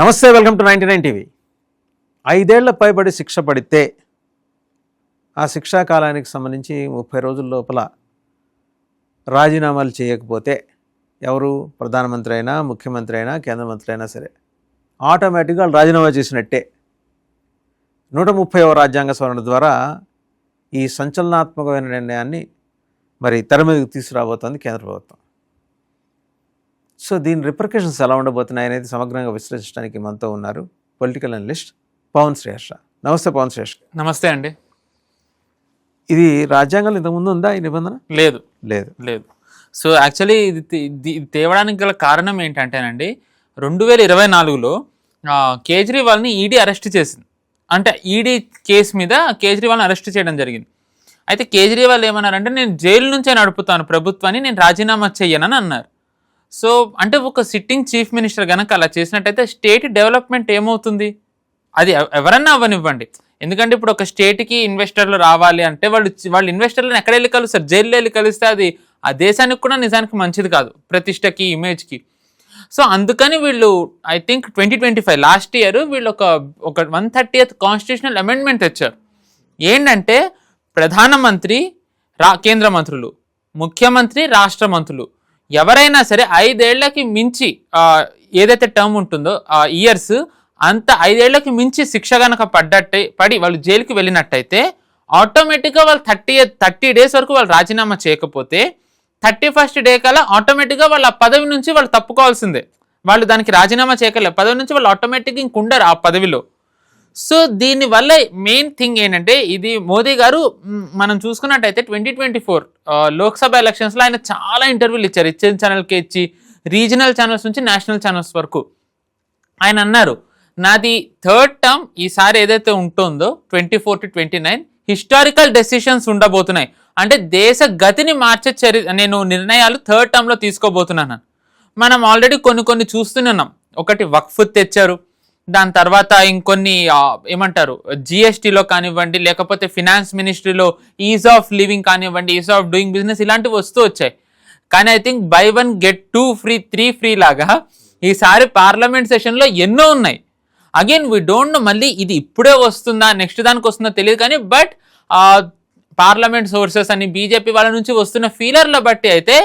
నమస్తే, welcome to 99 TV. 5 ఏళ్ల పైబడి శిక్ష పడితే ఆ శిక్షా కాలానికి సంబంధించి 30 రోజుల లోపల రాజీనామాలు చేయకపోతే ఎవరు ప్రధానమంత్రి అయినా, ముఖ్యమంత్రి అయినా, కేంద్ర మంత్రి అయినా సరే ఆటోమేటిక్గా వాళ్ళు రాజీనామా చేసినట్టే. 130వ రాజ్యాంగ సవరణ ద్వారా ఈ సంచలనాత్మకమైన నిర్ణయాన్ని మరి తెర మీదకు తీసుకురాబోతోంది కేంద్ర ప్రభుత్వం. సో దీని రిపర్కషన్స్ ఎలా ఉండబోతున్నాయి అనేది సమగ్రంగా విశ్లేషించడానికి మనతో ఉన్నారు పొలిటికల్ అనలిస్ట్ పవన్ శ్రేష్ఠ. నమస్తే పవన్ శ్రేష్ఠ. నమస్తే అండి. ఇది రాజ్యాంగంలో ఇంతకుముందు ఉందా ఈ నిబంధన? లేదు లేదు లేదు సో యాక్చువల్లీ ఇది తేవడానికి గల కారణం ఏంటంటేనండి, 2024లో కేజ్రీవాల్ని ఈడీ అరెస్ట్ చేసింది. అంటే ఈడీ కేసు మీద కేజ్రీవాల్ని అరెస్ట్ చేయడం జరిగింది. అయితే కేజ్రీవాల్ ఏమన్నారంటే, నేను జైలు నుంచే నడుపుతాను ప్రభుత్వాన్ని, నేను రాజీనామా చెయ్యనని అన్నారు. సో అంటే ఒక సిట్టింగ్ చీఫ్ మినిస్టర్ కనుక అలా చేసినట్టయితే స్టేట్ డెవలప్మెంట్ ఏమవుతుంది? అది ఎవరన్నా అవ్వనివ్వండి. ఎందుకంటే ఇప్పుడు ఒక స్టేట్కి ఇన్వెస్టర్లు రావాలి అంటే వాళ్ళు ఇన్వెస్టర్లను ఎక్కడ వెళ్ళి కలుస్తారు? జైల్లో వెళ్ళి కలిస్తే అది ఆ దేశానికి కూడా నిజానికి మంచిది కాదు, ప్రతిష్టకి, ఇమేజ్కి. సో అందుకని వీళ్ళు ఐ థింక్ 2025 లాస్ట్ ఇయర్ వీళ్ళు ఒక 130th కాన్స్టిట్యూషనల్ అమెండ్మెంట్ తెచ్చారు. ఏంటంటే ప్రధానమంత్రి, కేంద్ర మంత్రులు, ముఖ్యమంత్రి, రాష్ట్ర మంత్రులు ఎవరైనా సరే 5 ఏళ్లకి మించి ఏదైతే టర్మ్ ఉంటుందో ఇయర్స్ అంత 5 ఏళ్లకి మించి శిక్ష కనుక పడి వాళ్ళు జైలుకి వెళ్ళినట్టయితే ఆటోమేటిక్గా వాళ్ళు 30 డేస్ వరకు వాళ్ళు రాజీనామా చేయకపోతే 31st డే కల్లా ఆటోమేటిక్గా వాళ్ళ ఆ పదవి నుంచి వాళ్ళు తప్పుకోవాల్సిందే. వాళ్ళు దానికి రాజీనామా చేయగలరు, పదవి నుంచి వాళ్ళు ఆటోమేటిక్గా ఇంకుండరు ఆ పదవిలో. సో దీనివల్ల మెయిన్ థింగ్ ఏంటంటే, ఇది మోదీ గారు మనం చూసుకున్నట్టయితే 2024 లోక్సభ ఎలక్షన్స్లో ఆయన చాలా ఇంటర్వ్యూలు ఇచ్చారు. ఇచ్చిన ఛానల్కి ఇచ్చి, రీజనల్ ఛానల్స్ నుంచి నేషనల్ ఛానల్స్ వరకు. ఆయన అన్నారు, నాది 3rd టర్మ్ ఈసారి ఏదైతే ఉంటుందో 24 to 29 హిస్టారికల్ డెసిషన్స్ ఉండబోతున్నాయి. అంటే దేశ గతిని మార్చే నేను నిర్ణయాలు 3rd టర్మ్లో తీసుకోబోతున్నాను. మనం ఆల్రెడీ కొన్ని చూస్తున్నాం. ఒకటి వక్ఫ్ తెచ్చారు, దాని తర్వాత ఇంకొన్ని ఏమంటారు జిఎస్టీలో కానివ్వండి, లేకపోతే ఫినాన్స్ మినిస్ట్రీలో ఈజ్ ఆఫ్ లివింగ్ కానివ్వండి, ఈజ్ ఆఫ్ డూయింగ్ బిజినెస్, ఇలాంటివి వస్తూ వచ్చాయి. కానీ I think by 1 get 2 free 3 free లాగా ఈసారి పార్లమెంట్ సెషన్లో ఎన్నో ఉన్నాయి. అగైన్ వీ డోంట్ నో మళ్ళీ ఇది ఇప్పుడే వస్తుందా, నెక్స్ట్ దానికి వస్తుందో తెలియదు. కానీ బట్ పార్లమెంట్ సోర్సెస్ అని బీజేపీ వాళ్ళ నుంచి వస్తున్న ఫీలర్ల బట్టి అయితే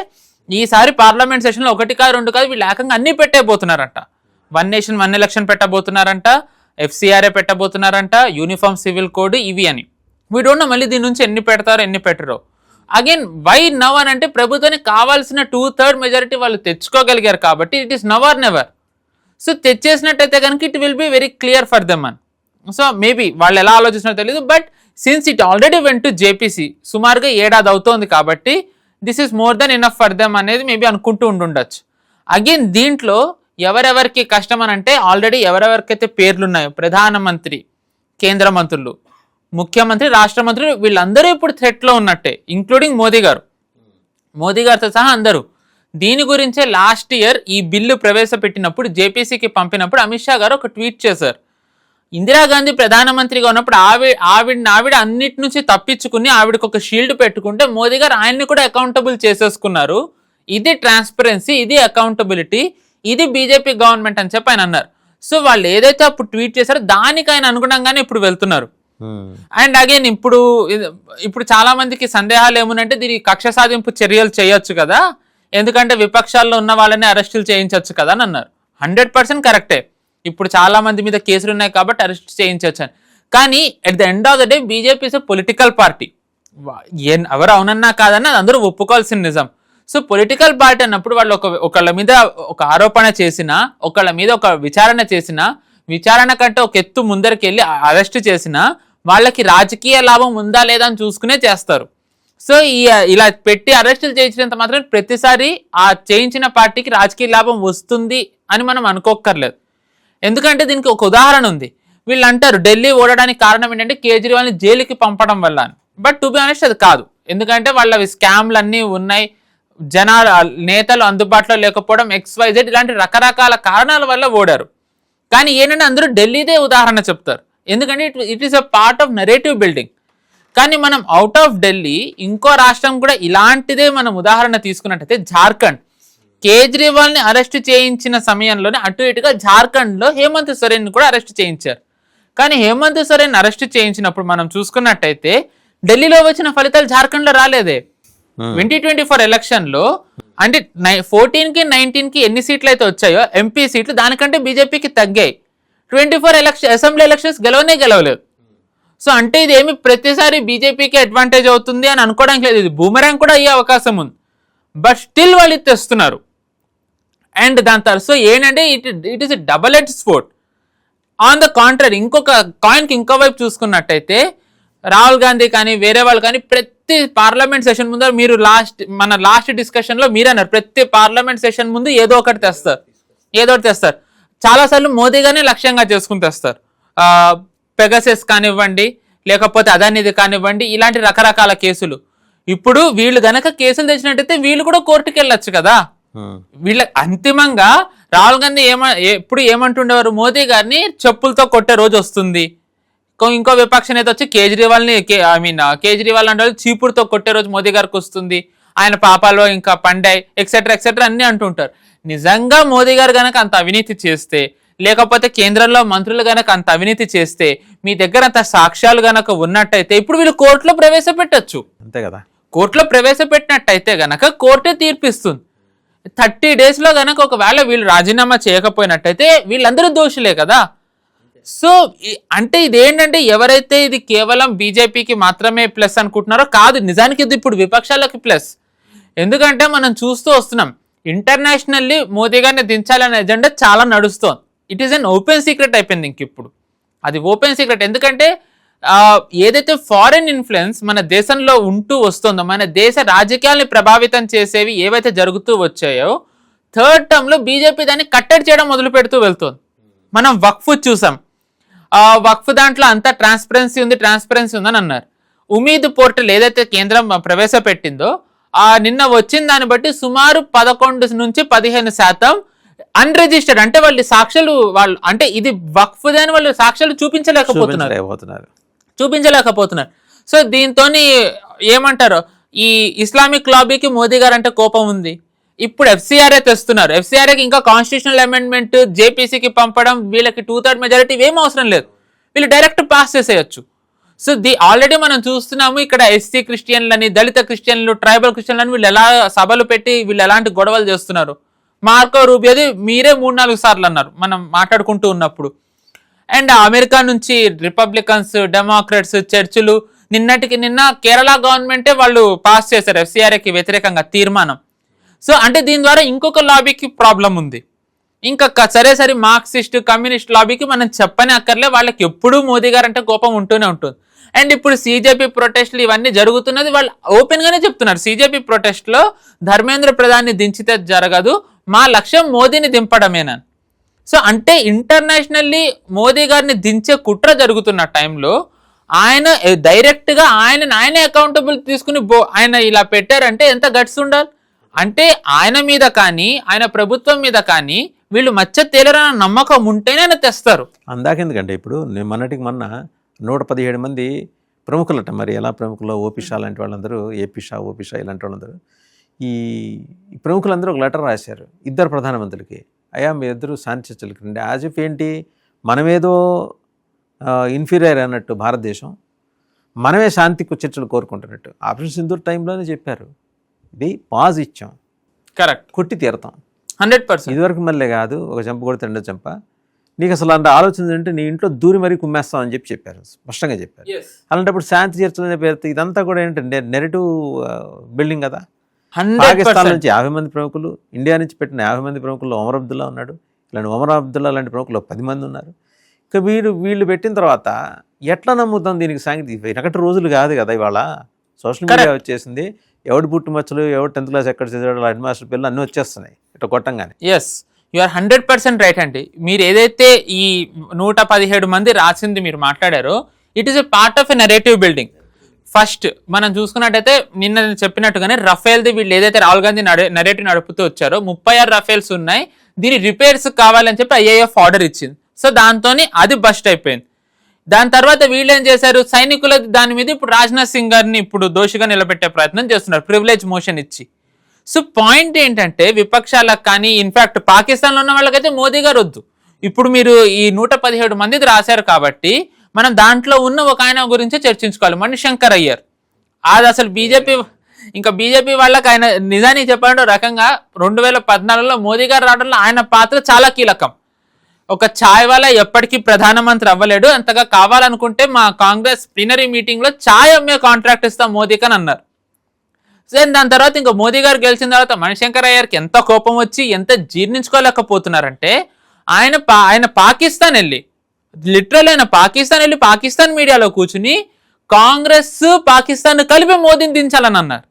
ఈసారి పార్లమెంట్ సెషన్లో 1 కాదు 2 కాదు వీళ్ళు ఏకంగా అన్నీ పెట్టేయబోతున్నారంట. 1 నేషన్ 1 ఎలక్షన్ పెట్టబోతున్నారంట, FCRA పెట్టబోతున్నారంట, యూనిఫామ్ సివిల్ కోడ్, ఇవి అని. వీ డోంట్ నో మళ్ళీ దీని నుంచి ఎన్ని పెడతారో ఎన్ని పెట్టరో. అగైన్ వై నవ్ అని అంటే, ప్రభుత్వానికి కావాల్సిన 2/3 మెజారిటీ వాళ్ళు తెచ్చుకోగలిగారు కాబట్టి it is now or never. So తెచ్చేసినట్టయితే కనుక it will be very clear for them అని. సో మేబీ వాళ్ళు ఎలా ఆలోచిస్తున్నారో తెలియదు. But since it already went to JPC, సుమారుగా 7 ఏడాది అవుతోంది కాబట్టి this is more than enough for them అనేది మేబీ అనుకుంటూ ఉండుండొచ్చు. అగైన్ దీంట్లో ఎవరెవరికి కష్టం అని అంటే, ఆల్రెడీ ఎవరెవరికైతే పేర్లున్నాయో ప్రధానమంత్రి, కేంద్ర మంత్రులు, ముఖ్యమంత్రి, రాష్ట్ర మంత్రులు, వీళ్ళందరూ ఇప్పుడు థ్రెట్లో ఉన్నట్టే, ఇంక్లూడింగ్ మోదీ గారితో సహా అందరూ. దీని గురించే లాస్ట్ ఇయర్ ఈ బిల్లు ప్రవేశపెట్టినప్పుడు జేపీసీకి పంపినప్పుడు అమిత్ షా గారు ఒక ట్వీట్ చేశారు. ఇందిరాగాంధీ ప్రధానమంత్రిగా ఉన్నప్పుడు ఆవిడ అన్నిటి నుంచి తప్పించుకుని ఆవిడకి ఒక షీల్డ్ పెట్టుకుంటే మోదీ గారు ఆయన్ని కూడా అకౌంటబుల్ చేసేసుకున్నారు. ఇది ట్రాన్స్పరెన్సీ, ఇది అకౌంటబిలిటీ, ఇది బీజేపీ గవర్నమెంట్ అని చెప్పి ఆయన అన్నారు. సో వాళ్ళు ఏదైతే అప్పుడు ట్వీట్ చేశారో దానికి ఆయన అనుగుణంగానే ఇప్పుడు వెళ్తున్నారు. అండ్ అగైన్ ఇప్పుడు చాలా మందికి సందేహాలు ఏమునంటే, దీనికి కక్ష సాధింపు చర్యలు చేయొచ్చు కదా, ఎందుకంటే విపక్షాల్లో ఉన్న వాళ్ళని అరెస్టులు చేయించవచ్చు కదా అని అన్నారు. 100% కరెక్టే. ఇప్పుడు చాలా మంది మీద కేసులు ఉన్నాయి కాబట్టి అరెస్ట్ చేయించవచ్చు అని. కానీ at the end of the day BJP is political party. ఎవరు అవునన్నా కాదన్నా అందరూ ఒప్పుకోవాల్సిన నిజం. సో పొలిటికల్ పార్టీ అన్నప్పుడు వాళ్ళు ఒకళ్ళ మీద ఒక ఆరోపణ చేసినా, ఒకళ్ళ మీద ఒక విచారణ చేసినా, విచారణ కంటే ఒక ఎత్తు ముందరికి వెళ్ళి అరెస్ట్ చేసినా వాళ్ళకి రాజకీయ లాభం ఉందా లేదా అని చూసుకునే చేస్తారు. సో ఇలా పెట్టి అరెస్టులు చేయించినంత మాత్రం ప్రతిసారి ఆ చేయించిన పార్టీకి రాజకీయ లాభం వస్తుంది అని మనం అనుకోక్కర్లేదు. ఎందుకంటే దీనికి ఒక ఉదాహరణ ఉంది. వీళ్ళు అంటారు ఢిల్లీ ఓడడానికి కారణం ఏంటంటే కేజ్రీవాల్ని జైలుకి పంపడం వల్ల అని. బట్ టు బి ఆనెస్ట్ అది కాదు. ఎందుకంటే వాళ్ళవి స్కామ్లు అన్నీ ఉన్నాయి, నేతలు అందుబాటులో లేకపోవడం, XYZ ఇలాంటి రకరకాల కారణాల వల్ల ఓడారు. కానీ ఏంటంటే అందరూ ఢిల్లీదే ఉదాహరణ చెప్తారు, ఎందుకంటే it is a part of narrative building. కానీ మనం అవుట్ ఆఫ్ ఢిల్లీ ఇంకో రాష్ట్రం కూడా ఇలాంటిదే మనం ఉదాహరణ తీసుకున్నట్టయితే జార్ఖండ్. కేజ్రీవాల్ని అరెస్ట్ చేయించిన సమయంలోనే అటు ఇటుగా జార్ఖండ్లో హేమంత్ సోరెన్ కూడా అరెస్ట్ చేయించారు. కానీ హేమంత్ సోరెన్ అరెస్ట్ చేయించినప్పుడు మనం చూసుకున్నట్టయితే ఢిల్లీలో వచ్చిన ఫలితాలు జార్ఖండ్లో రాలేదే. 2024 ఎలక్షన్లో అంటే 14కి 19కి ఎన్ని సీట్లు అయితే వచ్చాయో ఎంపీ సీట్లు దానికంటే బీజేపీకి తగ్గాయి. 24 అసెంబ్లీ ఎలక్షన్స్ గెలవలేదు. సో అంటే ఇది ఏమి ప్రతిసారి బీజేపీకి అడ్వాంటేజ్ అవుతుంది అని అనుకోవడానికి లేదు. ఇది బూమరాంగ్ కూడా అయ్యే అవకాశం ఉంది. బట్ స్టిల్ వాళ్ళు ఇది తెస్తున్నారు. అండ్ దాని తర్వాత సో ఏంటంటే it is double edge sport. On the contrary ఇంకొక కాయిన్కి ఇంకో వైపు చూసుకున్నట్టయితే రాహుల్ గాంధీ కానీ వేరే వాళ్ళు కానీ ప్రతి పార్లమెంట్ సెషన్ ముందు మీరు మన లాస్ట్ డిస్కషన్లో మీరు అన్నారు ప్రతి పార్లమెంట్ సెషన్ ముందు ఏదో ఒకటి తెస్తారు. చాలాసార్లు మోదీ గారిని లక్ష్యంగా చేసుకుని తెస్తారు. పెగసెస్ కానివ్వండి, లేకపోతే అదానిది కానివ్వండి, ఇలాంటి రకరకాల కేసులు. ఇప్పుడు వీళ్ళు గనక కేసులు తెచ్చినట్టయితే వీళ్ళు కూడా కోర్టుకు వెళ్ళొచ్చు కదా. వీళ్ళ అంతిమంగా రాహుల్ గాంధీ ఎప్పుడు ఏమంటుండేవారు, మోదీ గారిని చెప్పులతో కొట్టే రోజు వస్తుంది. ఇంకో విపక్ష నేత వచ్చి కేజ్రీవాల్ అంటే చీపురుతో కొట్టే రోజు మోదీ గారికి వస్తుంది, ఆయన పాపాలో ఇంకా పండాయి ఎక్సెట్రా అన్ని అంటుంటారు. నిజంగా మోదీ గారు గనక అంత అవినీతి చేస్తే, లేకపోతే కేంద్రంలో మంత్రులు గనక అంత అవినీతి చేస్తే, మీ దగ్గర అంత సాక్ష్యాలు గనక ఉన్నట్టయితే ఇప్పుడు వీళ్ళు కోర్టులో ప్రవేశపెట్టచ్చు. అంతే కదా. కోర్టులో ప్రవేశపెట్టినట్టయితే గనక కోర్టే తీర్పిస్తుంది. 30 daysలో గనక ఒకవేళ వీళ్ళు రాజీనామా చేయకపోయినట్టయితే వీళ్ళందరూ దోషులే కదా. సో అంటే ఇదేంటంటే ఎవరైతే ఇది కేవలం బీజేపీకి మాత్రమే ప్లస్ అనుకుంటున్నారో కాదు, నిజానికి ఇది ఇప్పుడు విపక్షాలకి ప్లస్. ఎందుకంటే మనం చూస్తూ వస్తున్నాం ఇంటర్నేషనల్లీ మోదీ గారిని దించాలనే ఎజెండా చాలా నడుస్తోంది. It is an open secret అయిపోయింది. ఇంక ఇప్పుడు అది ఓపెన్ సీక్రెట్. ఎందుకంటే ఏదైతే ఫారెన్ ఇన్ఫ్లుయెన్స్ మన దేశంలో ఉంటూ వస్తుందో, మన దేశ రాజకీయాల్ని ప్రభావితం చేసేవి ఏవైతే జరుగుతూ వచ్చాయో, థర్డ్ టర్మ్లో బీజేపీ దాన్ని కట్టడి చేయడం మొదలు పెడుతూ వెళ్తుంది. మనం వక్ఫ్ చూసాం. వక్ఫ్ దాంట్లో అంతా ట్రాన్స్పరెన్సీ ఉందని అన్నారు. ఉమీద్ పోర్టల్ ఏదైతే కేంద్రం ప్రవేశపెట్టిందో నిన్న వచ్చిన దాన్ని బట్టి సుమారు 11 నుంచి 15% అన్రిజిస్టర్డ్. అంటే వాళ్ళు సాక్ష్యాలు అంటే ఇది వక్ఫ్ దాని వాళ్ళు సాక్ష్యాలు చూపించలేకపోతున్నారు. సో దీంతో ఏమంటారు, ఈ ఇస్లామిక్ లాబీకి మోదీ గారు అంటే కోపం ఉంది. ఇప్పుడు ఎఫ్సిఆర్ఏ తెస్తున్నారు. ఎఫ్సిఆర్ఏకి ఇంకా కాన్స్టిట్యూషనల్ అమెండ్మెంట్ జేపీసీకి పంపడం, వీళ్ళకి 2/3 మెజారిటీ ఏం అవసరం లేదు, వీళ్ళు డైరెక్ట్ పాస్ చేసేయచ్చు. సో ఆల్రెడీ మనం చూస్తున్నాము ఇక్కడ ఎస్సీ క్రిస్టియన్లని, దళిత క్రిస్టియన్లు, ట్రైబల్ క్రిస్టియన్లని వీళ్ళు ఎలా సభలు పెట్టి వీళ్ళు ఎలాంటి గొడవలు చేస్తున్నారు. మార్కో రూబియోది మీరే 3-4 సార్లు అన్నారు మనం మాట్లాడుకుంటూ ఉన్నప్పుడు. అండ్ అమెరికా నుంచి రిపబ్లికన్స్, డెమోక్రాట్స్, చర్చిలు నిన్న కేరళ గవర్నమెంటే వాళ్ళు పాస్ చేశారు ఎఫ్సిఆర్ఏకి వ్యతిరేకంగా తీర్మానం. సో అంటే దీని ద్వారా ఇంకొక లాబీకి ప్రాబ్లం ఉంది. ఇంకా సరే మార్క్సిస్ట్, కమ్యూనిస్ట్ లాబీకి మనం చెప్పని అక్కర్లే, వాళ్ళకి ఎప్పుడూ మోదీ గారు అంటే కోపం ఉంటూనే ఉంటుంది. అండ్ ఇప్పుడు సిజేపీ ప్రొటెస్ట్లు ఇవన్నీ జరుగుతున్నది వాళ్ళు ఓపెన్ గానే చెప్తున్నారు. సిజేపీ ప్రొటెస్ట్ లో ధర్మేంద్ర ప్రధాన్ని దించితే జరగదు, మా లక్ష్యం మోదీని దింపడమేనని. సో అంటే ఇంటర్నేషనల్లీ మోదీ గారిని దించే కుట్ర జరుగుతున్న టైంలో ఆయన డైరెక్ట్ గా ఆయనే అకౌంటబుల్ తీసుకుని ఆయన ఇలా పెట్టారంటే ఎంత గట్స్ ఉండాలి. అంటే ఆయన మీద కానీ ఆయన ప్రభుత్వం మీద కానీ వీళ్ళు మచ్చ తేలరన్న నమ్మకం ఉంటేనే ఆయన తెస్తారు. అందాకెందుకంటే ఇప్పుడు మొన్నటికి మొన్న 117 మంది ప్రముఖులట. మరి ఎలా ప్రముఖులు, ఓపీ షా లాంటి వాళ్ళందరూ, ఏపీ షా, ఓపీ షా ఇలాంటి వాళ్ళందరూ ఈ ప్రముఖులందరూ ఒక లెటర్ రాశారు 2 ప్రధానమంత్రులకి. అయ్యా మీ ఇద్దరు శాంతి చర్చలకి రండి. యాజ్ ఇఫ్ ఏంటి మనమేదో ఇన్ఫీరియర్ అన్నట్టు భారతదేశం, మనమే శాంతికి చర్చలు కోరుకుంటున్నట్టు. ఆపరేషన్ సింధూర్ టైంలోనే చెప్పారు, ఇది పాజ్ ఇచ్చాం, కరెక్ట్, కొట్టి తీరతాం 100%. ఇదివరకు మళ్ళీ కాదు, ఒక చెంప కొడితే 2 చెంప. నీకు అసలు అంత ఆలోచన అంటే నీ ఇంట్లో దూరి మరీ కుమ్మేస్తాం అని చెప్పారు, స్పష్టంగా చెప్పారు. అలాంటప్పుడు శాంతి చర్చలనే పేరుతో ఇదంతా కూడా ఏంటంటే నెరేటివ్ బిల్డింగ్ కదా. పాకిస్తాన్ నుంచి 50 మంది ప్రముఖులు, ఇండియా నుంచి పెట్టిన 50 మంది ప్రముఖుల్లో ఒమర్ అబ్దుల్లా ఉన్నాడు. ఇలాంటి ఒమర్ అబ్దుల్లా లాంటి ప్రముఖులు 10 మంది ఉన్నారు. ఇక వీళ్ళు పెట్టిన తర్వాత ఎట్లా నమ్ముతాం దీనికి? సాంకేతిక 1 రోజులు కాదు కదా, ఇవాళ సోషల్ మీడియా వచ్చేసింది. ఎవడు పుట్టుమచ్చలు, ఎవడు 10th క్లాస్ ఎక్కడ చదివాడు, హెడ్ మాస్టర్ పిల్లలు అన్నీ వచ్చేస్తున్నాయి ఇట్లా కొట్టంగానే. ఎస్, యు ఆర్ 100% రైట్ అండి. మీరు ఏదైతే ఈ 117 మంది రాసింది మీరు మాట్లాడారో, it is a part of a narrative building. First మనం చూసుకున్నట్టయితే నిన్న చెప్పినట్టుగానే రఫేల్ది వీళ్ళు ఏదైతే రాహుల్ గాంధీ నెరేటివ్ నడుపుతూ వచ్చారో 36 రఫేల్స్ ఉన్నాయి, దీని రిపేర్స్ కావాలని చెప్పి ఐఏఎఫ్ ఆర్డర్ ఇచ్చింది. సో దాంతో అది బస్ట్ అయిపోయింది. దాని తర్వాత వీళ్ళు ఏం చేశారు, సైనికుల దాని మీద ఇప్పుడు రాజ్నాథ్ సింగ్ గారిని ఇప్పుడు దోషిగా నిలబెట్టే ప్రయత్నం చేస్తున్నారు, ప్రివిలేజ్ మోషన్ ఇచ్చి. సో పాయింట్ ఏంటంటే విపక్షాలకు కానీ ఇన్ఫాక్ట్ పాకిస్తాన్లో ఉన్న వాళ్ళకైతే మోదీ గారు వద్దు. ఇప్పుడు మీరు ఈ 117 మందిది రాశారు కాబట్టి మనం దాంట్లో ఉన్న ఒక ఆయన గురించి చర్చించుకోవాలి, మణిశంకర్ అయ్యర్. అది అసలు బీజేపీ వాళ్ళకి ఆయన నిజానికి చెప్పాలంటే రకంగా 2014లో మోదీ గారు రావడంలో ఆయన పాత్ర చాలా కీలకం. ఒక ఛాయ్ వాళ్ళ ఎప్పటికీ ప్రధానమంత్రి అవ్వలేడు, అంతగా కావాలనుకుంటే మా కాంగ్రెస్ ప్లీనరీ మీటింగ్లో ఛాయ్ అమ్మే కాంట్రాక్ట్ ఇస్తాం మోదీకి అని అన్నారు. దాని తర్వాత ఇంకా మోదీ గారు గెలిచిన తర్వాత మణిశంకర్ అయ్యర్కి ఎంత కోపం వచ్చి ఎంత జీర్ణించుకోలేకపోతున్నారంటే ఆయన పాకిస్తాన్ వెళ్ళి లిటరల్ ఆయన పాకిస్తాన్ మీడియాలో కూర్చుని కాంగ్రెస్ పాకిస్తాన్ కలిపి మోదీని దించాలని అన్నారు.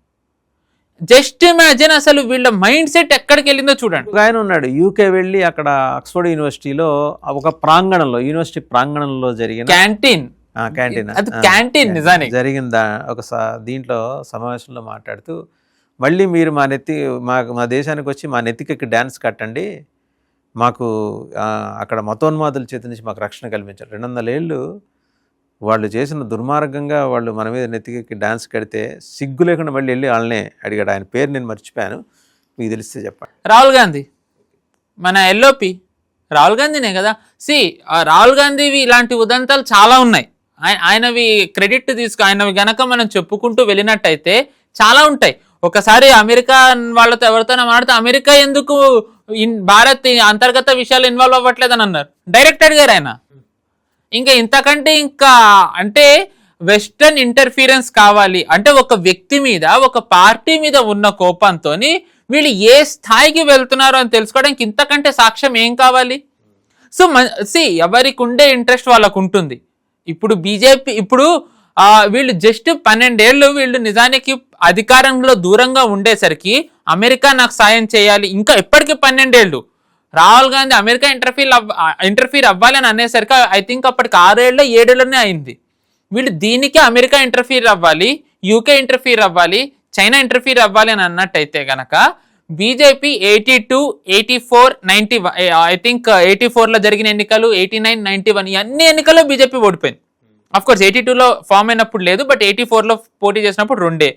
జస్ట్ ఇమాజిన్ అసలు వీళ్ళ మైండ్ సెట్ ఎక్కడికి వెళ్ళిందో చూడండి. ఒక ఆయన ఉన్నాడు యూకే వెళ్ళి అక్కడ ఆక్స్ఫర్డ్ యూనివర్సిటీలో ఒక ప్రాంగణంలో యూనివర్సిటీ ప్రాంగణంలో జరిగిన క్యాంటీన్ నిజానికి జరిగిందా ఒక దీంట్లో సమావేశంలో మాట్లాడుతూ మళ్ళీ మీరు మా దేశానికి వచ్చి మా నెత్తికి డ్యాన్స్ కట్టండి, మాకు అక్కడ మతోన్మాదుల చేతి నుంచి మాకు రక్షణ కల్పించారు. 200 ఏళ్ళు వాళ్ళు చేసిన దుర్మార్గంగా వాళ్ళు మన మీద నెత్తికి డ్యాన్స్ కడితే సిగ్గు లేకుండా మళ్ళీ వెళ్ళి వాళ్ళనే అడిగాడు. ఆయన పేరు నేను మర్చిపోయాను, మీకు తెలిస్తే చెప్పండి. రాహుల్ గాంధీ, మన ఎల్ఓపి రాహుల్ గాంధీనే కదా. రాహుల్ గాంధీవి ఇలాంటి ఉదంతాలు చాలా ఉన్నాయి. ఆయనవి క్రెడిట్ ఆయనవి గనక మనం చెప్పుకుంటూ వెళ్ళినట్టయితే చాలా ఉంటాయి. ఒకసారి అమెరికా వాళ్ళతో ఎవరితోనో మాట్లాడితే అమెరికా ఎందుకు భారత్ అంతర్గత విషయాలు ఇన్వాల్వ్ అవ్వట్లేదని అన్నారు, డైరెక్ట్ అడిగారు ఆయన. ఇంకా ఇంతకంటే ఇంకా అంటే వెస్టర్న్ ఇంటర్ఫీరెన్స్ కావాలి అంటే ఒక వ్యక్తి మీద ఒక పార్టీ మీద ఉన్న కోపంతో వీళ్ళు ఏ స్థాయికి వెళ్తున్నారో అని తెలుసుకోవడానికి ఇంతకంటే సాక్ష్యం ఏం కావాలి? సో ఎవరికి ఉండే ఇంట్రెస్ట్ వాళ్ళకు ఉంటుంది. ఇప్పుడు బీజేపీ వీళ్ళు జస్ట్ 12 ఏళ్ళు వీళ్ళు నిజానికి అధికారంలో దూరంగా ఉండేసరికి అమెరికా నాకు సాయం చేయాలి, ఇంకా ఎప్పటికీ 12 ఏళ్ళు రాహుల్ గాంధీ అమెరికా ఇంటర్ఫీర్ అవ్వాలి అని అనేసరికి ఐ థింక్ అప్పటికి 6 ఏళ్ళ 7 ఏళ్ళనే అయింది. వీళ్ళు దీనికి అమెరికా ఇంటర్ఫీర్ అవ్వాలి, యూకే ఇంటర్ఫీర్ అవ్వాలి, చైనా ఇంటర్ఫీర్ అవ్వాలి అని అన్నట్టయితే గనక బీజేపీ 82, 84, 91 ఐ థింక్ 84లో జరిగిన ఎన్నికలు 89, 91 ఈ అన్ని ఎన్నికల్లో బీజేపీ ఓడిపోయింది. అఫ్కోర్స్ 82లో ఫామ్ అయినప్పుడు లేదు, బట్ 84లో పోటీ చేసినప్పుడు 2,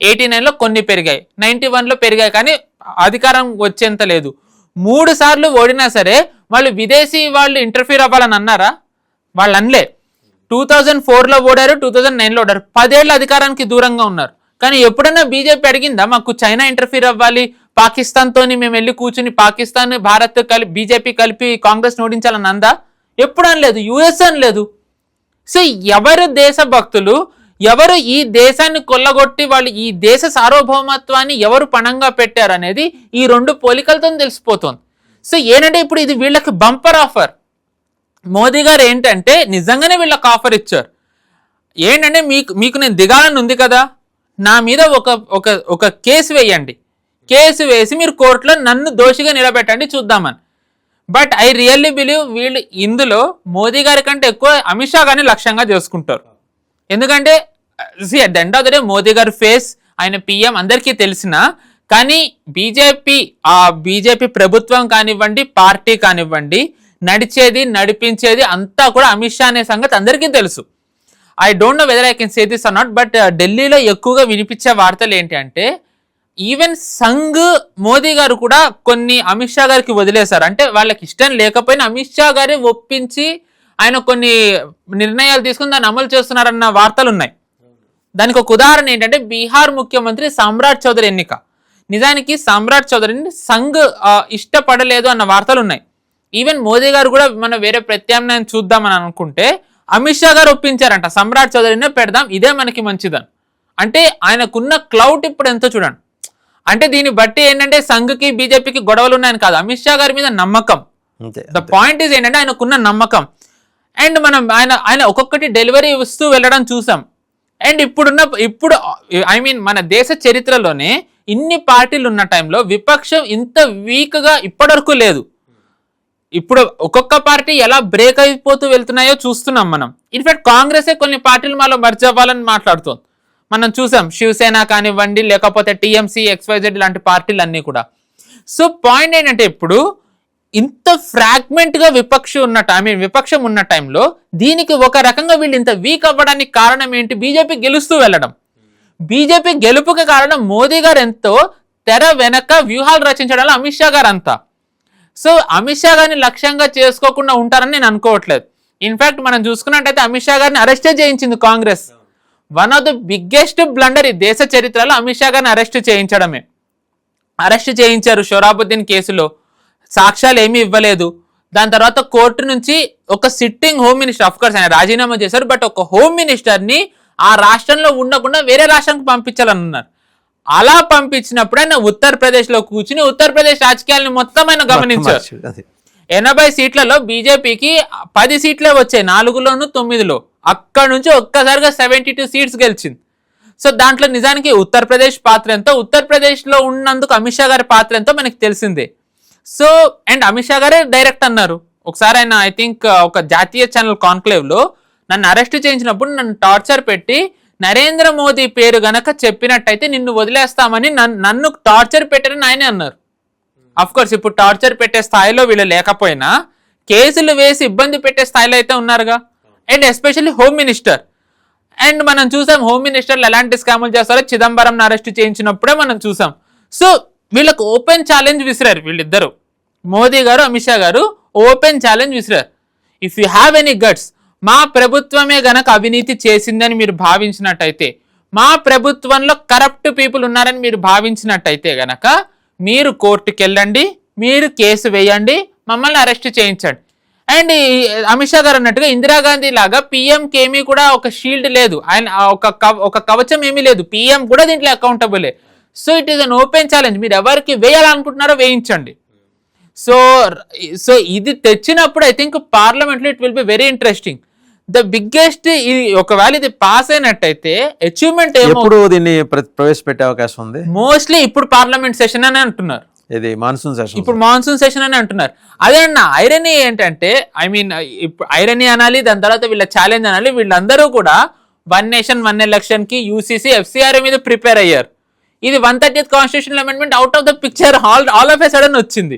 89లో కొన్ని పెరిగాయి, 91లో పెరిగాయి, కానీ అధికారం వచ్చేంత లేదు. 3 సార్లు ఓడినా సరే వాళ్ళు విదేశీ వాళ్ళు ఇంటర్ఫీర్ అవ్వాలని అన్నారా? వాళ్ళు అనలే. 2004లో ఓడారు, 2009లో ఓడారు, 10 ఏళ్ళ అధికారానికి దూరంగా ఉన్నారు. కానీ ఎప్పుడైనా బీజేపీ అడిగిందా మాకు చైనా ఇంటర్ఫీర్ అవ్వాలి, పాకిస్తాన్తో మేము వెళ్ళి కూర్చుని పాకిస్తాన్ భారత్ కలిపి బీజేపీ కలిపి కాంగ్రెస్ ఓడించాలని అందా? ఎప్పుడు అనలేదు, యుఎస్ అనలేదు. సో ఎవరు దేశభక్తులు, ఎవరు ఈ దేశాన్ని కొల్లగొట్టి వాళ్ళు ఈ దేశ సార్వభౌమత్వాన్ని ఎవరు పణంగా పెట్టారనేది ఈ 2 పోలికలతో తెలిసిపోతుంది. సో ఏంటంటే ఇప్పుడు ఇది వీళ్ళకి బంపర్ ఆఫర్. మోదీ గారు ఏంటంటే నిజంగానే వీళ్ళకి ఆఫర్ ఇచ్చారు. ఏంటంటే మీకు నేను దిగాలని ఉంది కదా, నా మీద ఒక కేసు వేయండి, కేసు వేసి మీరు కోర్టులో నన్ను దోషిగా నిలబెట్టండి చూద్దామని. బట్ ఐ రియల్లీ బిలీవ్ వీళ్ళు ఇందులో మోదీ గారి కంటే ఎక్కువ అమిత్ షా గారిని లక్ష్యంగా చేసుకుంటారు. ఎందుకంటే at the end of the day Modi గారి ఫేస్, ఆయన పిఎం అందరికీ తెలిసిన, కానీ బీజేపీ ప్రభుత్వం కానివ్వండి, పార్టీ కానివ్వండి, నడిపించేది అంతా కూడా అమిత్ షా అనే సంగతి అందరికీ తెలుసు. I don't know whether I can say this or not, but ఢిల్లీలో ఎక్కువగా వినిపించే వార్తలు ఏంటి అంటే ఈవెన్ సంఘ్ మోదీ గారు కూడా కొన్ని అమిత్ షా గారికి వదిలేశారు. అంటే వాళ్ళకి ఇష్టం లేకపోయినా అమిత్ షా గారే ఒప్పించి ఆయన కొన్ని నిర్ణయాలు తీసుకుని దాన్ని అమలు చేస్తున్నారన్న వార్తలు ఉన్నాయి. దానికి ఒక ఉదాహరణ ఏంటంటే బీహార్ ముఖ్యమంత్రి సామ్రాట్ చౌదరి ఎన్నిక. నిజానికి సామ్రాట్ చౌదరిని సంఘ్ ఇష్టపడలేదు అన్న వార్తలు ఉన్నాయి. ఈవెన్ మోదీ గారు కూడా మనం వేరే ప్రత్యామ్నాయం చూద్దామని అనుకుంటే అమిత్ షా గారు ఒప్పించారంట, సమ్రాట్ చౌదరినే పెడదాం, ఇదే మనకి మంచిదని. అంటే ఆయనకున్న క్లౌట్ ఇప్పుడు ఎంతో చూడండి. అంటే దీన్ని బట్టి ఏంటంటే సంఘ్కి బీజేపీకి గొడవలు ఉన్నాయని కాదు, అమిత్ షా గారి మీద నమ్మకం. ద పాయింట్ ఈజ్ ఏంటంటే ఆయనకున్న నమ్మకం. అండ్ మనం ఆయన ఒక్కొక్కటి డెలివరీ ఇస్తూ వెళ్ళడం చూసాం. అండ్ ఇప్పుడు ఐ మీన్ మన దేశ చరిత్రలోనే ఇన్ని పార్టీలు ఉన్న టైంలో విపక్షం ఇంత వీక్గా ఇప్పటివరకు లేదు. ఇప్పుడు ఒక్కొక్క పార్టీ ఎలా బ్రేక్ అయిపోతూ వెళ్తున్నాయో చూస్తున్నాం మనం. ఇన్ఫాక్ట్ కాంగ్రెసే కొన్ని పార్టీలు మాలో మర్జ్ అవ్వాలని మాట్లాడుతుంది. మనం చూసాం శివసేన కానివ్వండి, లేకపోతే టీఎంసీ, XYZ లాంటి పార్టీలు అన్నీ కూడా. సో పాయింట్ ఏంటంటే ఇప్పుడు ఇంత ఫ్రాగ్మెంట్గా విపక్షం ఉన్న టైంలో దీనికి ఒక రకంగా వీళ్ళు ఇంత వీక్ అవ్వడానికి కారణం ఏంటి? బీజేపీ గెలుస్తూ వెళ్ళడం. బీజేపీ గెలుపుకి కారణం మోదీ గారు ఎంతో తెర వెనక వ్యూహాలు రచించడంలో అమిత్ షా గారు అంతా. సో అమిత్ షా గారిని లక్ష్యంగా చేసుకోకుండా ఉంటారని నేను అనుకోవట్లేదు. ఇన్ఫాక్ట్ మనం చూసుకున్నట్టయితే అమిత్ షా గారిని అరెస్టే చేయించింది Congress. One of the biggest blunder ఈ దేశ చరిత్రలో అమిత్ షా గారిని అరెస్ట్ చేయించడమే. అరెస్ట్ చేయించారు షోరాబుద్దీన్ కేసులో, సాక్ష్యాలు ఏమీ ఇవ్వలేదు. దాని తర్వాత కోర్టు నుంచి ఒక sitting home minister, of course ఆయన రాజీనామా చేశారు, బట్ ఒక హోమ్ మినిస్టర్ని ఆ రాష్ట్రంలో ఉండకుండా వేరే రాష్ట్రానికి పంపించాలన్నారు. అలా పంపించినప్పుడు ఆయన ఉత్తరప్రదేశ్లో కూర్చుని ఉత్తరప్రదేశ్ రాజకీయాలను మొత్తం ఆయన గమనించారు. 80 సీట్లలో బీజేపీకి 10 సీట్లే వచ్చాయి, 4లోను 9లో. అక్కడ నుంచి ఒక్కసారిగా 72 సీట్స్ గెలిచింది. సో దాంట్లో నిజానికి ఉత్తరప్రదేశ్ పాత్ర ఎంతో, ఉత్తరప్రదేశ్లో ఉన్నందుకు అమిత్ షా గారి పాత్ర ఎంతో మనకి తెలిసిందే. సో అండ్ అమిత్ షా గారే డైరెక్ట్ అన్నారు ఒకసారి, ఆయన ఐ థింక్ ఒక జాతీయ ఛానల్ కాన్క్లేవ్లో నన్ను అరెస్ట్ చేయించినప్పుడు నన్ను టార్చర్ పెట్టి నరేంద్ర మోదీ పేరు గనక చెప్పినట్టయితే నిన్ను వదిలేస్తామని నన్ను టార్చర్ పెట్టారని ఆయనే అన్నారు. అఫ్ కోర్స్ ఇప్పుడు టార్చర్ పెట్టే స్థాయిలో వీళ్ళు లేకపోయినా కేసులు వేసి ఇబ్బంది పెట్టే స్థాయిలో అయితే ఉన్నారుగా. And especially home minister. And మనం చూసాం హోమ్ మినిస్టర్లు ఎలాంటి స్కాములు చేస్తారో చిదంబరం అరెస్ట్ చేయించినప్పుడే మనం చూసాం. సో వీళ్ళకు ఓపెన్ ఛాలెంజ్ విసిరారు వీళ్ళిద్దరు, మోదీ గారు అమిత్ షా గారు ఓపెన్ ఛాలెంజ్ విసిరారు. If you have any guts, మా ప్రభుత్వమే గనక అవినీతి చేసిందని మీరు భావించినట్టయితే, మా ప్రభుత్వంలో కరప్ట్ పీపుల్ ఉన్నారని మీరు భావించినట్టయితే గనక మీరు కోర్టుకి వెళ్ళండి, మీరు కేసు వేయండి, మమ్మల్ని అరెస్ట్ చేయించండి. అండ్ అమిత్ షా గారు అన్నట్టుగా ఇందిరాగాంధీ లాగా పీఎంకి ఏమీ కూడా ఒక షీల్డ్ లేదు, ఆయన ఒక కవచం ఏమీ లేదు, పీఎం కూడా దీంట్లో అకౌంటబులే. So it is an open challenge, మీరు ఎవరికి వేయాలనుకుంటున్నారో వేయించండి. సో ఇది తెచ్చినప్పుడు ఐ థింక్ పార్లమెంట్లో it will be very interesting. The biggest, ఇది ఒకవేళ ఇది పాస్ అయినట్టయితే అచీవ్మెంట్ ఎప్పుడు దీన్ని ప్రవేశపెట్టే అవకాశం ఉంది? మోస్ట్లీ ఇప్పుడు పార్లమెంట్ సెషన్ అని అంటున్నారు, ఇది మాన్సూన్ సెషన్, ఇప్పుడు మాన్సూన్ సెషన్ అని అంటున్నారు. అదే అన్న ఐరనీ ఏంటంటే, ఐ మీన్ ఇప్పుడు ఐరనీ అనాలి, దాని తర్వాత వీళ్ళ ఛాలెంజ్ అనాలి, వీళ్ళందరూ కూడా 1 నేషన్ 1 ఎలక్షన్ కి యూసీసీ FCRA మీద ప్రిపేర్ అయ్యారు. ఇది 130th constitutional amendment out of the picture all of a sudden వచ్చింది.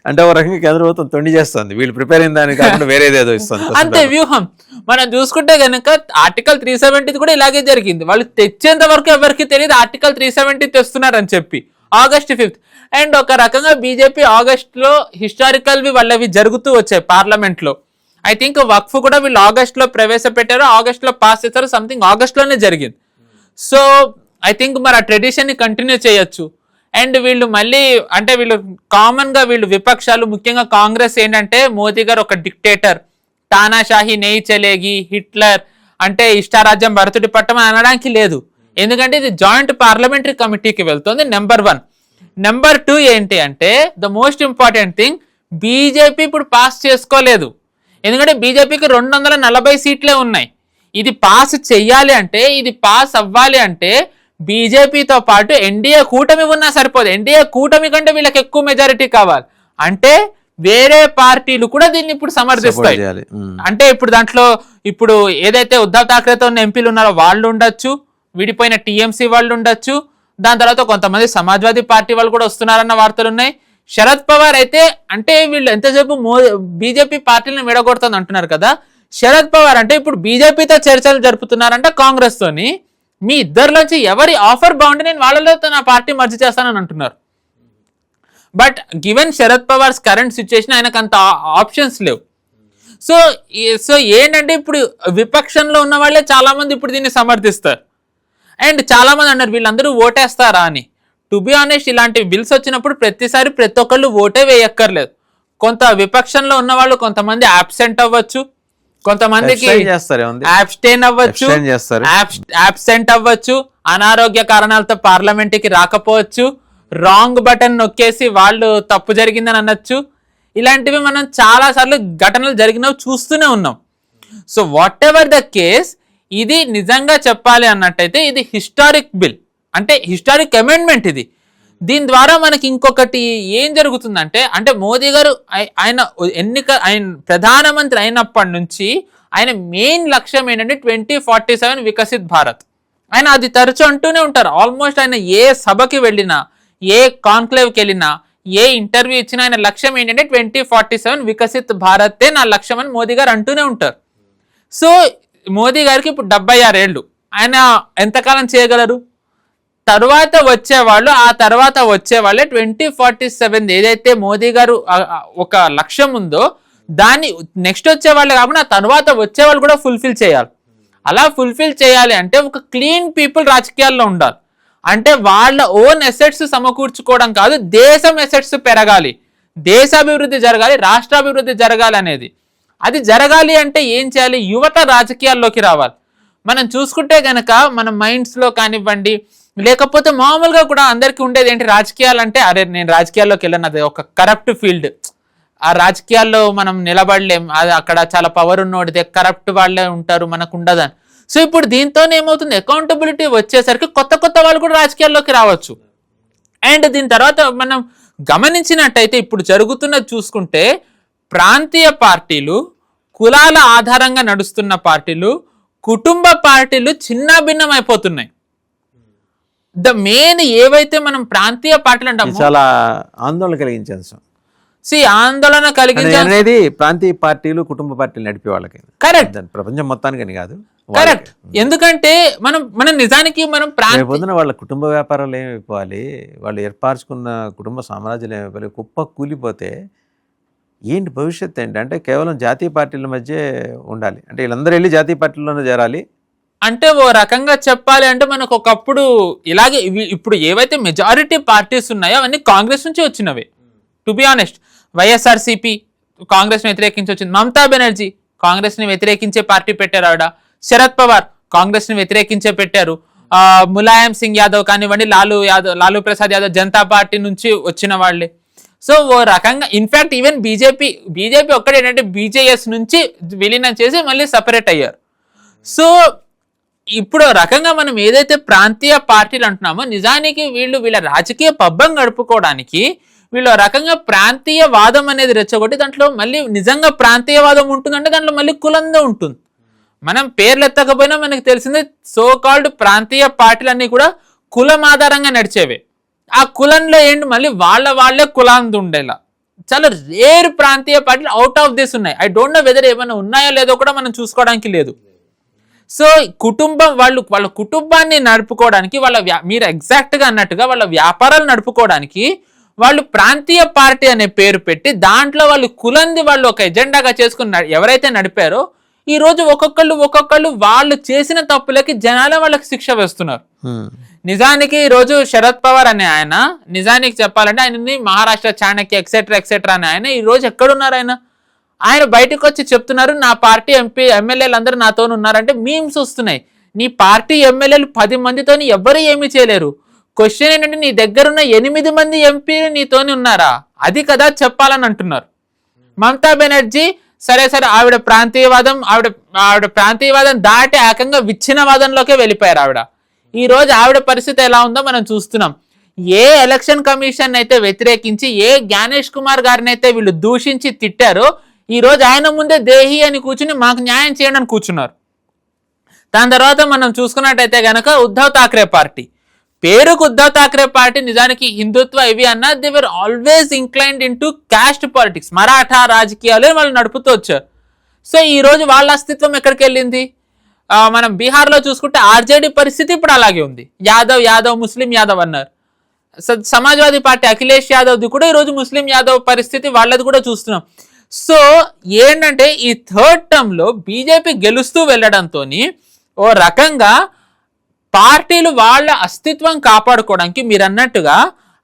అంటే ఒక రకంగా కేంద్ర ప్రభుత్వం తొండి చేస్తుంది, వీళ్ళు ప్రిపేర్ అయిన దానికి కాకుండా వేరేదేదో ఇస్తుంది అంతే వ్యూహం. మనం చూసుకుంటే కనుక ఆర్టికల్ 370 కూడా ఇలాగే జరిగింది. వాళ్ళు తెచ్చేంత వరకు ఎవరికి తెలియదు ఆర్టికల్ 370 తెస్తున్నారని చెప్పి. August 5th అండ్ ఒక రకంగా బీజేపీ ఆగస్టులో హిస్టారికల్వి వాళ్ళవి జరుగుతూ వచ్చాయి పార్లమెంట్లో. ఐ థింక్ వక్ఫ్ కూడా వీళ్ళు ఆగస్టులో ప్రవేశపెట్టారు, ఆగస్టులో పాస్ చేశారు, సంథింగ్ ఆగస్టులోనే జరిగింది. సో ఐ థింక్ మరి ఆ ట్రెడిషన్ని కంటిన్యూ చేయొచ్చు. అండ్ వీళ్ళు మళ్ళీ అంటే వీళ్ళు కామన్గా వీళ్ళు విపక్షాలు ముఖ్యంగా కాంగ్రెస్ ఏంటంటే మోదీ గారు ఒక డిక్టేటర్, తానాషాహి నెయ్యి చెలేగి, హిట్లర్ అంటే ఇష్టారాజ్యం భరతుడి పట్టం అనడానికి లేదు. ఎందుకంటే ఇది జాయింట్ పార్లమెంటరీ కమిటీకి వెళ్తుంది, నెంబర్ 1. నెంబర్ 2 ఏంటి అంటే the most important thing, BJP ఇప్పుడు పాస్ చేసుకోలేదు. ఎందుకంటే బీజేపీకి 240 సీట్లే ఉన్నాయి. ఇది పాస్ చెయ్యాలి అంటే, ఇది పాస్ అవ్వాలి అంటే బీజేపీతో పాటు ఎన్డీఏ కూటమి ఉన్నా సరిపోదు. ఎన్డీఏ కూటమి కంటే వీళ్ళకి ఎక్కువ మెజారిటీ కావాలి. అంటే వేరే పార్టీలు కూడా దీన్ని ఇప్పుడు సమర్థిస్తాయి. అంటే ఇప్పుడు దాంట్లో ఇప్పుడు ఏదైతే ఉద్ధవ్ ఠాక్రేతో ఉన్న ఎంపీలు ఉన్నారో వాళ్ళు ఉండొచ్చు, విడిపోయిన టీఎంసీ వాళ్ళు ఉండొచ్చు, దాని తర్వాత కొంతమంది సమాజ్వాదీ పార్టీ వాళ్ళు కూడా వస్తున్నారన్న వార్తలు ఉన్నాయి. శరద్ పవార్ అయితే అంటే వీళ్ళు ఎంతసేపు బీజేపీ పార్టీలను విడగొడుతుంది అంటున్నారు కదా. శరద్ పవార్ అంటే ఇప్పుడు బీజేపీతో చర్చలు జరుపుతున్నారంట కాంగ్రెస్ తోని. మీ ఇద్దరిలోంచి ఎవరి ఆఫర్ బాగుంటే నేను వాళ్ళలో నా పార్టీ మర్జీ చేస్తానని అంటున్నారు. But given Sharad Pawar's current situation ఆయనకు అంత ఆప్షన్స్ లేవు. సో ఏంటంటే ఇప్పుడు విపక్షంలో ఉన్న వాళ్ళే చాలా మంది ఇప్పుడు దీన్ని సమర్థిస్తారు. అండ్ చాలా మంది అన్నారు వీళ్ళందరూ ఓటేస్తారా అని. టు బి ఆనెస్ట్, ఇలాంటి బిల్స్ వచ్చినప్పుడు ప్రతిసారి ప్రతి ఒక్కళ్ళు ఓటే వేయక్కర్లేదు. కొంత విపక్షంలో ఉన్న వాళ్ళు కొంతమంది ఆబ్సెంట్ అవ్వచ్చు, కొంతమందికి అబ్స్టైన్ అవ్వచ్చు, అబ్సెంట్ అవ్వచ్చు, అనారోగ్య కారణాలతో పార్లమెంట్కి రాకపోవచ్చు, రాంగ్ బటన్ నొక్కేసి వాళ్ళు తప్పు జరిగిందని అనొచ్చు. ఇలాంటివి మనం చాలా సార్లు ఘటనలు జరిగినవి చూస్తూనే ఉన్నాం. So what ever the case, ఇది నిజంగా చెప్పాలి అన్నట్టయితే ఇది హిస్టారిక్ బిల్, అంటే హిస్టారిక్ అమెండ్మెంట్ ఇది. దీని ద్వారా మనకి ఇంకొకటి ఏం జరుగుతుందంటే, అంటే మోదీ గారు ఆయన ప్రధానమంత్రి అయినప్పటి నుంచి ఆయన మెయిన్ లక్ష్యం ఏంటంటే 2047 వికసిత్ భారత్. ఆయన అది తరచు అంటూనే ఉంటారు. ఆల్మోస్ట్ ఆయన ఏ సభకి వెళ్ళినా, ఏ కాన్క్లేవ్కి వెళ్ళినా, ఏ ఇంటర్వ్యూ ఇచ్చినా ఆయన లక్ష్యం ఏంటంటే 2047 వికసిత్ భారతే నా లక్ష్యం అని మోదీ గారు అంటూనే ఉంటారు. సో మోదీ గారికి ఇప్పుడు 76 ఏళ్ళు, ఆయన ఎంతకాలం చేయగలరు? తర్వాత వచ్చేవాళ్ళే 2047 ఏదైతే మోదీ గారు ఒక లక్ష్యం ఉందో దాన్ని నెక్స్ట్ వచ్చే వాళ్ళే కాకుండా ఆ తర్వాత వచ్చే వాళ్ళు కూడా ఫుల్ఫిల్ చేయాలి. అలా ఫుల్ఫిల్ చేయాలి అంటే ఒక క్లీన్ పీపుల్ రాజకీయాల్లో ఉండాలి. అంటే వాళ్ళ ఓన్ ఎసెట్స్ సమకూర్చుకోవడం కాదు, దేశం ఎసెట్స్ పెరగాలి, దేశాభివృద్ధి జరగాలి, రాష్ట్రాభివృద్ధి జరగాలి అనేది. అది జరగాలి అంటే ఏం చేయాలి? యువత రాజకీయాల్లోకి రావాలి. మనం చూసుకుంటే గనక మన మైండ్స్లో కానివ్వండి, లేకపోతే మామూలుగా కూడా అందరికీ ఉండేది ఏంటి, రాజకీయాలు అంటే అరే నేను రాజకీయాల్లోకి వెళ్ళను, అది ఒక కరప్ట్ ఫీల్డ్, ఆ రాజకీయాల్లో మనం నిలబడలేం, అది అక్కడ చాలా పవర్ ఉన్నోడితే కరప్ట్ వాళ్ళే ఉంటారు, మనకు ఉండదని. సో ఇప్పుడు దీంతో ఏమవుతుంది, అకౌంటబిలిటీ వచ్చేసరికి కొత్త వాళ్ళు కూడా రాజకీయాల్లోకి రావచ్చు. అండ్ దీని తర్వాత మనం గమనించినట్టయితే ఇప్పుడు జరుగుతున్నది చూసుకుంటే ప్రాంతీయ పార్టీలు, కులాల ఆధారంగా నడుస్తున్న పార్టీలు, కుటుంబ పార్టీలు చిన్నాభిన్నం అయిపోతున్నాయి. ద మెయిన్ ఏవైతే మనం ప్రాంతీయ పార్టీలు అంటామో చాలా ఆందోళన కలిగించే అంశం. ఆందోళన అనేది ప్రాంతీయ పార్టీలు కుటుంబ పార్టీలు నడిపే వాళ్ళకి. కరెక్ట్, ప్రపంచం మొత్తానికి కాదు. కరెక్ట్. ఎందుకంటే మనం నిజానికి మనం పొద్దున వాళ్ళ కుటుంబ వ్యాపారాలు ఏమైపోవాలి, వాళ్ళు ఏర్పరచుకున్న కుటుంబ సామ్రాజ్యాలు ఏమైపోవాలి, కుప్ప కూలిపోతే ఏంటి భవిష్యత్తు ఏంటి? అంటే కేవలం జాతీయ పార్టీల మధ్య ఉండాలి అంటే వీళ్ళందరూ వెళ్ళి జాతీయ పార్టీల్లోనే చేరాలి అంటే ఓ రకంగా చెప్పాలి అంటే మనకు ఒకప్పుడు ఇలాగే ఇప్పుడు ఏవైతే మెజారిటీ పార్టీస్ ఉన్నాయో అవన్నీ కాంగ్రెస్ నుంచి వచ్చినవే. టు బి ఆనెస్ట్, వైఎస్ఆర్సీపీ కాంగ్రెస్ని వ్యతిరేకించి వచ్చింది, మమతా బెనర్జీ కాంగ్రెస్ని వ్యతిరేకించే పార్టీ పెట్టారు ఆవిడ, శరద్ పవార్ కాంగ్రెస్ని వ్యతిరేకించే పెట్టారు, ములాయం సింగ్ యాదవ్ కానివ్వండి, లాలూ ప్రసాద్ యాదవ్ జనతా పార్టీ నుంచి వచ్చిన వాళ్ళే. సో ఓ రకంగా ఇన్ఫాక్ట్ ఈవెన్ బీజేపీ ఒక్కడేంటంటే బీజేఎస్ నుంచి విలీనం చేసి మళ్ళీ సపరేట్ అయ్యారు. సో ఇప్పుడు రకంగా మనం ఏదైతే ప్రాంతీయ పార్టీలు అంటున్నామో నిజానికి వీళ్ళ రాజకీయ పబ్బం గడుపుకోవడానికి వీళ్ళు రకంగా ప్రాంతీయవాదం అనేది రెచ్చగొట్టి దాంట్లో మళ్ళీ నిజంగా ప్రాంతీయవాదం ఉంటుందంటే దాంట్లో మళ్ళీ కులంగా ఉంటుంది. మనం పేర్లు ఎత్తకపోయినా మనకు తెలిసిందే సో కాల్డ్ ప్రాంతీయ పార్టీలన్నీ కూడా కులం ఆధారంగా నడిచేవే. ఆ కులంలో ఏంటి మళ్ళీ వాళ్ళే కులాంది ఉండేలా చాలా రేర్ ప్రాంతీయ పార్టీలు అవుట్ ఆఫ్ దిస్ ఉన్నాయి. ఐ డోంట్ నో వెదర్ ఏమైనా ఉన్నాయో లేదో కూడా మనం చూసుకోవడానికి లేదు. సో కుటుంబం వాళ్ళ కుటుంబాన్ని నడుపుకోవడానికి మీరు ఎగ్జాక్ట్గా అన్నట్టుగా వాళ్ళ వ్యాపారాలు నడుపుకోవడానికి వాళ్ళు ప్రాంతీయ పార్టీ అనే పేరు పెట్టి దాంట్లో వాళ్ళు కులంది వాళ్ళు ఒక ఎజెండాగా చేసుకుని ఎవరైతే నడిపారో ఈ రోజు ఒక్కొక్కళ్ళు వాళ్ళు చేసిన తప్పులకి జనాలే వాళ్ళకి శిక్ష వేస్తున్నారు. నిజానికి ఈ రోజు శరద్ పవార్ అనే ఆయన నిజానికి చెప్పాలంటే ఆయనని మహారాష్ట్ర చాణక్య ఎక్సెట్రా అనే ఆయన ఈ రోజు ఎక్కడున్నారు? ఆయన బయటకు వచ్చి చెప్తున్నారు నా పార్టీ ఎమ్మెల్యేలు అందరూ నాతో ఉన్నారంటే మీమ్స్ వస్తున్నాయి. నీ పార్టీ ఎమ్మెల్యేలు 10 మందితోని ఎవ్వరు ఏమీ చేయలేరు. క్వశ్చన్ ఏంటంటే నీ దగ్గరున్న 8 మంది ఎంపీలు నీతోని ఉన్నారా? అది కదా చెప్పాలని అంటున్నారు. మమతా బెనర్జీ సరే ఆవిడ ప్రాంతీయవాదం దాటి ఏకంగా విచ్ఛిన్నవాదంలోకే వెళ్ళిపోయారు ఆవిడ. ఈ రోజు ఆవిడ పరిస్థితి ఎలా ఉందో మనం చూస్తున్నాం. ఏ ఎలక్షన్ కమిషన్ అయితే వ్యతిరేకించి ఏ జ్ఞానేష్ కుమార్ గారిని అయితే వీళ్ళు దూషించి తిట్టారో ఈ రోజు ఆయన ముందే దేహి అని కూర్చుని మాకు న్యాయం చేయండి అని కూర్చున్నారు. దాని తర్వాత మనం చూసుకున్నట్టయితే గనక ఉద్ధవ్ ఠాక్రే పార్టీ, పేరుకు ఉద్ధవ్ ఠాక్రే పార్టీ నిజానికి హిందుత్వ ఇవి అన్నా they were always inclined in to caste politics, Maratha రాజకీయాలు వాళ్ళు నడుపుతూ వచ్చారు. సో ఈ రోజు వాళ్ళ అస్తిత్వం ఎక్కడికి వెళ్ళింది? మనం బీహార్లో చూసుకుంటే ఆర్జేడీ పరిస్థితి ఇప్పుడు అలాగే ఉంది. యాదవ్ ముస్లిం యాదవ్ అన్నారు. సమాజ్వాదీ పార్టీ అఖిలేష్ యాదవ్ది కూడా ఈరోజు ముస్లిం యాదవ్ పరిస్థితి వాళ్ళది కూడా చూస్తున్నాం. సో ఏంటంటే ఈ థర్డ్ టర్మ్లో బీజేపీ గెలుస్తూ వెళ్ళడంతో ఓ రకంగా పార్టీలు వాళ్ళ అస్తిత్వం కాపాడుకోవడానికి మీరు అన్నట్టుగా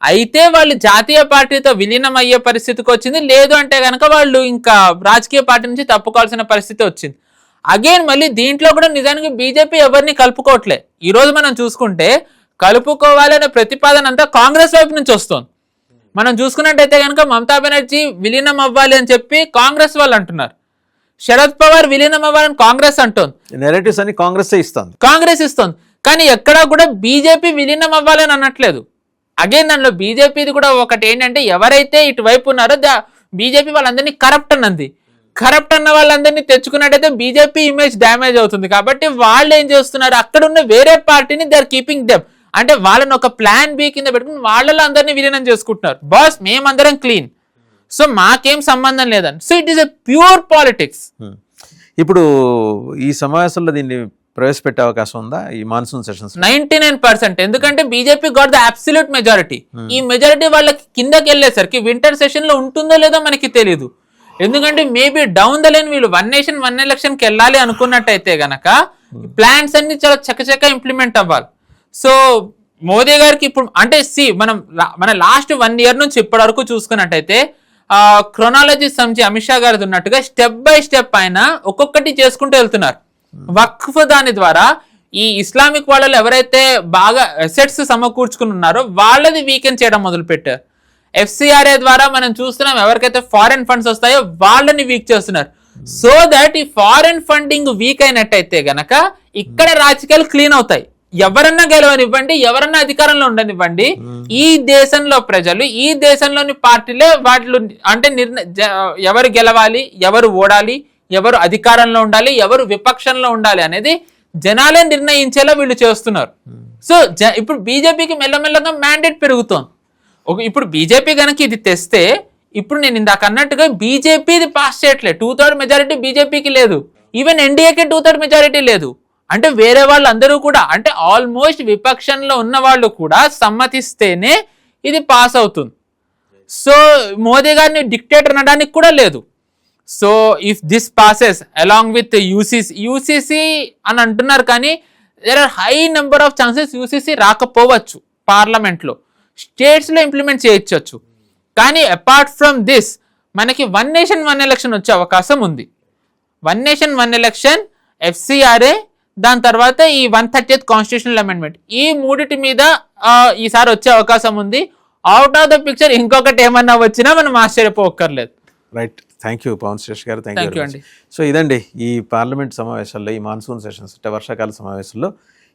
అయితే వాళ్ళు జాతీయ పార్టీతో విలీనం అయ్యే పరిస్థితికి వచ్చింది, లేదు అంటే కనుక వాళ్ళు ఇంకా రాజకీయ పార్టీ నుంచి తప్పుకోవాల్సిన పరిస్థితి వచ్చింది. అగైన్ మళ్ళీ దీంట్లో కూడా నిజానికి బీజేపీ ఎవరిని కలుపుకోవట్లే. ఈరోజు మనం చూసుకుంటే కలుపుకోవాలనే ప్రతిపాదన అంతా కాంగ్రెస్ వైపు నుంచి వస్తుంది. మనం చూసుకున్నట్టయితే కనుక మమతా బెనర్జీ విలీనం అవ్వాలి అని చెప్పి కాంగ్రెస్ వాళ్ళు అంటున్నారు, శరద్ పవార్ విలీనం అవ్వాలని కాంగ్రెస్ అంటోంది. నెరేటివ్స్ అని కాంగ్రెస్ ఇస్తుంది. కానీ ఎక్కడా కూడా బీజేపీ విలీనం అవ్వాలని అనట్లేదు. అగైన్ దానిలో బీజేపీది కూడా ఒకటి ఏంటంటే ఎవరైతే ఇటువైపు ఉన్నారో బీజేపీ వాళ్ళందరినీ కరప్ట్ అన్న వాళ్ళందరినీ తెచ్చుకున్నట్టయితే బీజేపీ ఇమేజ్ డ్యామేజ్ అవుతుంది. కాబట్టి వాళ్ళు ఏం చేస్తున్నారు, అక్కడ ఉన్న వేరే పార్టీని దే ఆర్ కీపింగ్ దెమ్, అంటే వాళ్ళని ఒక ప్లాన్ బి కింద పెట్టుకుని వాళ్ళలో అందరినీ విలీనం చేసుకుంటున్నారు. బాస్ మేమందరం క్లీన్, సో మాకేం సంబంధం లేదని. So it is a pure politics. ఇప్పుడు ఈ సమావేశంలో దీన్ని ప్రవేశపెట్టే అవకాశం ఉందా ఈ మాన్సూన్ సెషన్స్? 99%. ఎందుకంటే BJP got the absolute majority. ఈ మెజారిటీ వాళ్ళకి కిందకి వెళ్ళేసరికి వింటర్ సెషన్ లో ఉంటుందో లేదో మనకి తెలియదు. ఎందుకంటే మేబీ డౌన్ ద లైన్ వీళ్ళు 1 నేషన్ 1 ఎలక్షన్ కి వెళ్ళాలి అనుకున్నట్టయితే గనక ప్లాన్స్ అన్ని చాలా చక్కచక్క ఇంప్లిమెంట్ అవ్వాలి. సో మోదీ గారికి ఇప్పుడు అంటే మన లాస్ట్ 1 year నుంచి ఇప్పటి వరకు చూసుకున్నట్టయితే క్రొనాలజీ సంచి అమిత్ షా గారిది ఉన్నట్టుగా స్టెప్ బై స్టెప్ ఆయన ఒక్కొక్కటి చేసుకుంటూ వెళ్తున్నారు. వక్ఫ్ దాని ద్వారా ఈ ఇస్లామిక్ వాళ్ళు ఎవరైతే బాగా అసెట్స్ సమకూర్చుకుని ఉన్నారో వాళ్ళది వీకెండ్ చేయడం మొదలు పెట్టారు. FCRA ద్వారా మనం చూస్తున్నాం ఎవరికైతే ఫారెన్ ఫండ్స్ వస్తాయో వాళ్ళని వీక్ చేస్తున్నారు. సో దట్ ఈ ఫారెన్ ఫండింగ్ వీక్ అయినట్టయితే గనక ఇక్కడ రాజకీయాలు క్లీన్ అవుతాయి. ఎవరన్నా గెలవనివ్వండి, ఎవరన్నా అధికారంలో ఉండనివ్వండి, ఈ దేశంలో ప్రజలు, ఈ దేశంలోని పార్టీలే వాళ్ళు అంటే ఎవరు గెలవాలి, ఎవరు ఓడాలి, ఎవరు అధికారంలో ఉండాలి, ఎవరు విపక్షంలో ఉండాలి అనేది జనాలే నిర్ణయించేలా వీళ్ళు చేస్తున్నారు. సో ఇప్పుడు బీజేపీకి మెల్లమెల్లగా మ్యాండేట్ పెరుగుతోంది. ఇప్పుడు బీజేపీ కనుక ఇది తెస్తే, ఇప్పుడు నేను ఇందాక అన్నట్టుగా బీజేపీ ఇది పాస్ చేయట్లేదు. 2/3 మెజారిటీ బీజేపీకి లేదు. ఈవెన్ ఎన్డీఏకి 2/3 మెజారిటీ లేదు. అంటే వేరే వాళ్ళందరూ కూడా అంటే ఆల్మోస్ట్ విపక్షంలో ఉన్న వాళ్ళు కూడా సమ్మతిస్తేనే ఇది పాస్ అవుతుంది. సో మోదీ గారిని డిక్టేటర్ అనడానికి కూడా లేదు. So if this passes along with UCC అని అంటున్నారు, కానీ there are high number of chances UCC రాకపోవచ్చు. పార్లమెంట్లో స్టేట్స్లో ఇంప్లిమెంట్ చేయొచ్చు. కానీ అపార్ట్ ఫ్రమ్ దిస్ మనకి 1 నేషన్ 1 ఎలక్షన్ వచ్చే అవకాశం ఉంది. 1 నేషన్ 1 ఎలక్షన్, FCRA, దాని తర్వాత ఈ 130th కాన్స్టిట్యూషనల్ అమెండ్మెంట్, ఈ మూడిటి మీద ఈసారి వచ్చే అవకాశం ఉంది. అవుట్ ఆఫ్ ద పిక్చర్ ఇంకొకటి ఏమన్నా వచ్చినా మనం ఆశ్చర్యపోక్కర్లేదు. Right, thank you Pavan Shresh గారు, థ్యాంక్ యూ అండి. సో ఇదండి ఈ పార్లమెంట్ సమావేశాల్లో, ఈ మాన్సూన్ సెషన్స్ అంటే వర్షాకాల సమావేశంలో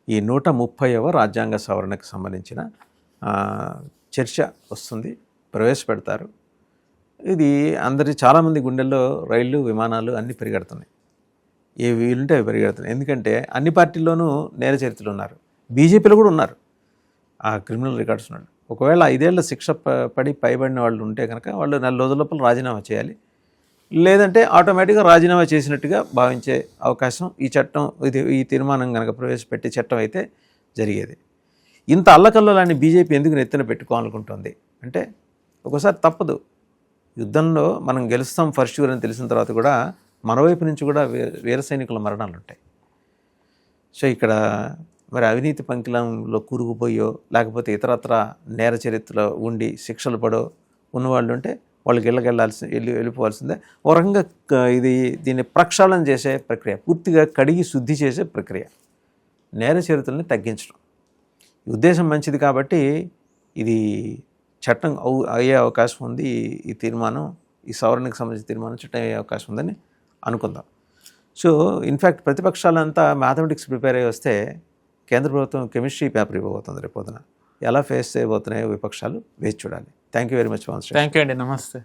ఈ 130వ రాజ్యాంగ సవరణకు సంబంధించిన చర్చ వస్తుంది, ప్రవేశపెడతారు. ఇది చాలామంది గుండెల్లో రైళ్ళు, విమానాలు అన్నీ పెరిగెడుతున్నాయి. ఏ వీలుంటే అవి పెరిగెడుతున్నాయి. ఎందుకంటే అన్ని పార్టీల్లోనూ నేర చరిత్రలు ఉన్నారు, బీజేపీలో కూడా ఉన్నారు ఆ క్రిమినల్ రికార్డ్స్ ఉన్నాడు. ఒకవేళ 5 ఏళ్ల శిక్ష పడి పైబడిన వాళ్ళు ఉంటే కనుక వాళ్ళు 4 రోజుల లోపల రాజీనామా చేయాలి. లేదంటే ఆటోమేటిక్గా రాజీనామా చేసినట్టుగా భావించే అవకాశం ఈ తీర్మానం కనుక ప్రవేశపెట్టే చట్టం అయితే జరిగేది. ఇంత అల్లకల్లోలాన్ని బీజేపీ ఎందుకు నెత్తిన పెట్టుకోవాలనుకుంటుంది అంటే, ఒకసారి తప్పదు. యుద్ధంలో మనం గెలుస్తాం ఫర్ ష్యూర్ అని తెలిసిన తర్వాత కూడా మన వైపు నుంచి కూడా వీర సైనికుల మరణాలు ఉంటాయి. సో ఇక్కడ మరి అవినీతి పంకిలంలో కూరుకుపోయో లేకపోతే ఇతరత్ర నేర చరిత్రలో ఉండి శిక్షలు పడో ఉన్నవాళ్ళు ఉంటే వాళ్ళకి వెళ్ళిపోవాల్సిందే. ఓ రకంగా దీన్ని ప్రక్షాళన చేసే ప్రక్రియ, పూర్తిగా కడిగి శుద్ధి చేసే ప్రక్రియ, నేర చరిత్రల్ని తగ్గించడం. ఈ ఉద్దేశం మంచిది కాబట్టి ఇది చట్టం అయ్యే అవకాశం ఉంది. ఈ తీర్మానం, ఈ సవరణకు సంబంధించిన తీర్మానం చట్టం అయ్యే అవకాశం ఉందని అనుకుందాం. సో ఇన్ఫ్యాక్ట్ ప్రతిపక్షాలంతా మ్యాథమెటిక్స్ ప్రిపేర్ అయ్యి వస్తే కేంద్ర ప్రభుత్వం కెమిస్ట్రీ పేపర్ ఇవ్వబోతుంది రేపొద్దున. ఎలా ఫేస్ చేయబోతున్నాయో విపక్షాలు వేచి చూడాలి. Thank you very much. Thank you అండి, నమస్తే.